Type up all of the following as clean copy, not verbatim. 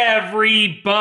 everybody!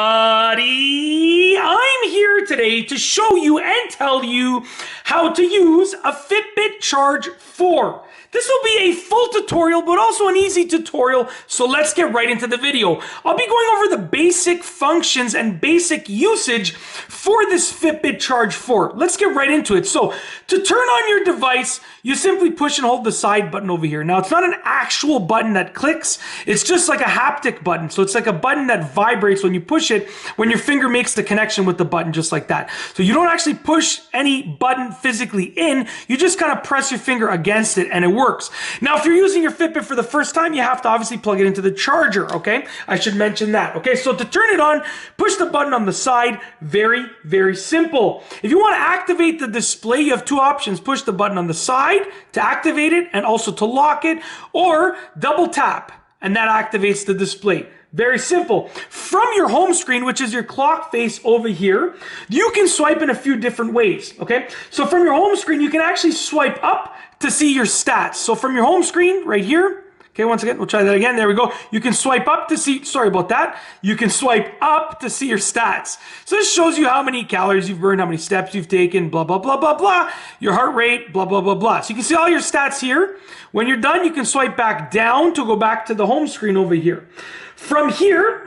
I'm here today to show you and tell you how to use a Fitbit Charge 4. This will be a full tutorial, but also an easy tutorial, so let's get right into the video. I'll be going over the basic functions and basic usage for this Fitbit Charge 4. Let's get right into it. So, to turn on your device, you simply push and hold the side button over here. Now, it's not an actual button that clicks, it's just like a haptic button. So it's like a button that vibrates when you push it, when your finger makes the connection with the button, just like that. So you don't actually push any button physically in, you just kind of press your finger against it and it works. Now, if you're using your Fitbit for the first time, you have to obviously plug it into the charger, okay? I should mention that, okay? So to turn it on, push the button on the side. Very, very simple. If you want to activate the display, you have two options. Push the button on the side to activate it and also to lock it, or double tap and that activates the display. Very simple. From your home screen, which is your clock face over here, you can swipe in a few different ways, okay? So from your home screen, you can actually swipe up to see your stats. So from your home screen, right here, okay, once again, we'll try that again. There we go. You can swipe up to see, sorry about that. You can swipe up to see your stats. So this shows you how many calories you've burned, how many steps you've taken, blah, blah, blah, blah, blah. Your heart rate, blah, blah, blah, blah. So you can see all your stats here. When you're done, you can swipe back down to go back to the home screen over here. From here,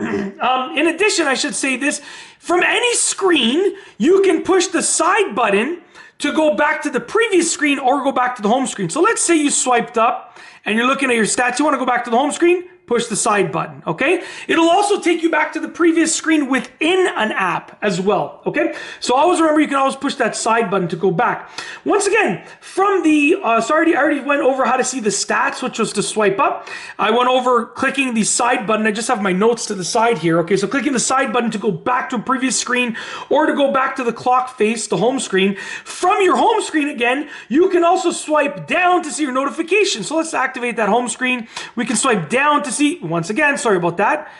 in addition, I should say this, from any screen, you can push the side button to go back to the previous screen or go back to the home screen. So let's say you swiped up and you're looking at your stats. You want to go back to the home screen? Push the side button, okay? It'll also take you back to the previous screen within an app as well, okay? So always remember, you can always push that side button to go back. Once again, from the, I already went over how to see the stats, which was to swipe up. I went over clicking the side button. I just have my notes to the side here, okay? So clicking the side button to go back to a previous screen or to go back to the clock face, the home screen. From your home screen again, you can also swipe down to see your notifications. So let's activate that home screen. We can swipe down to see, once again, sorry about that.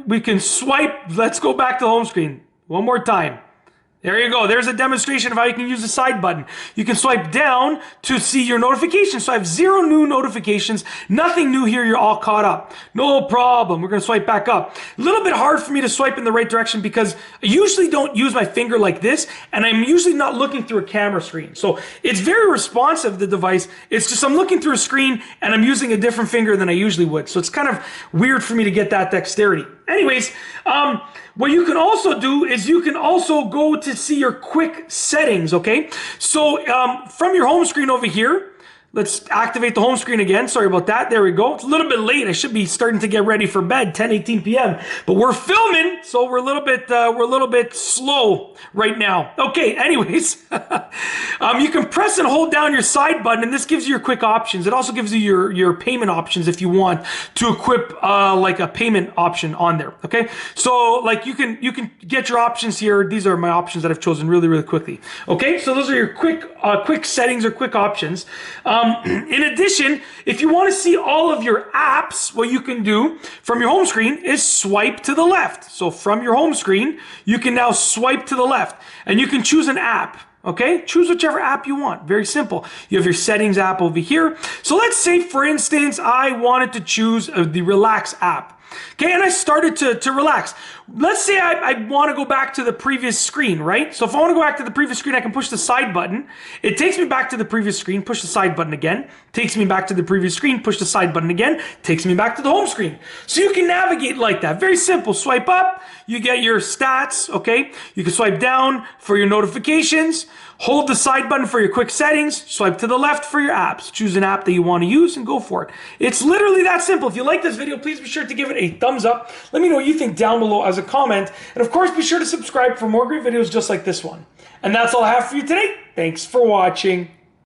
We can swipe, let's go back to the home screen. One more time. There you go. There's a demonstration of how you can use the side button. You can swipe down to see your notifications. So I have 0 new notifications. Nothing new here. You're all caught up. No problem. We're going to swipe back up. A little bit hard for me to swipe in the right direction because I usually don't use my finger like this, and I'm usually not looking through a camera screen. So it's very responsive, the device. It's just I'm looking through a screen and I'm using a different finger than I usually would. So it's kind of weird for me to get that dexterity. Anyways, what you can also do is you can also go to see your quick settings, okay? So from your home screen over here, let's activate the home screen again. Sorry about that. There we go. It's a little bit late. I should be starting to get ready for bed, 10:18 p.m. But we're filming, so we're a little bit slow right now. Okay, anyways, you can press and hold down your side button, and this gives you your quick options. It also gives you your payment options if you want to equip like a payment option on there. Okay, so like you can get your options here. These are my options that I've chosen really quickly. Okay, so those are your quick settings or quick options. In addition, if you want to see all of your apps, what you can do from your home screen is swipe to the left. So from your home screen, you can now swipe to the left and you can choose an app. Okay, choose whichever app you want. Very simple. You have your settings app over here. So let's say, for instance, I wanted to choose the Relax app. Okay, and I started to relax. Let's say I want to go back to the previous screen, right? So if I want to go back to the previous screen, I can push the side button. It takes me back to the previous screen, push the side button again. Takes me back to the previous screen, push the side button again. Takes me back to the home screen. So you can navigate like that. Very simple. Swipe up, you get your stats, okay? You can swipe down for your notifications. Hold the side button for your quick settings. Swipe to the left for your apps. Choose an app that you want to use and go for it. It's literally that simple. If you like this video, please be sure to give it a thumbs up. Let me know what you think down below as a comment. And of course, be sure to subscribe for more great videos just like this one. And that's all I have for you today. Thanks for watching.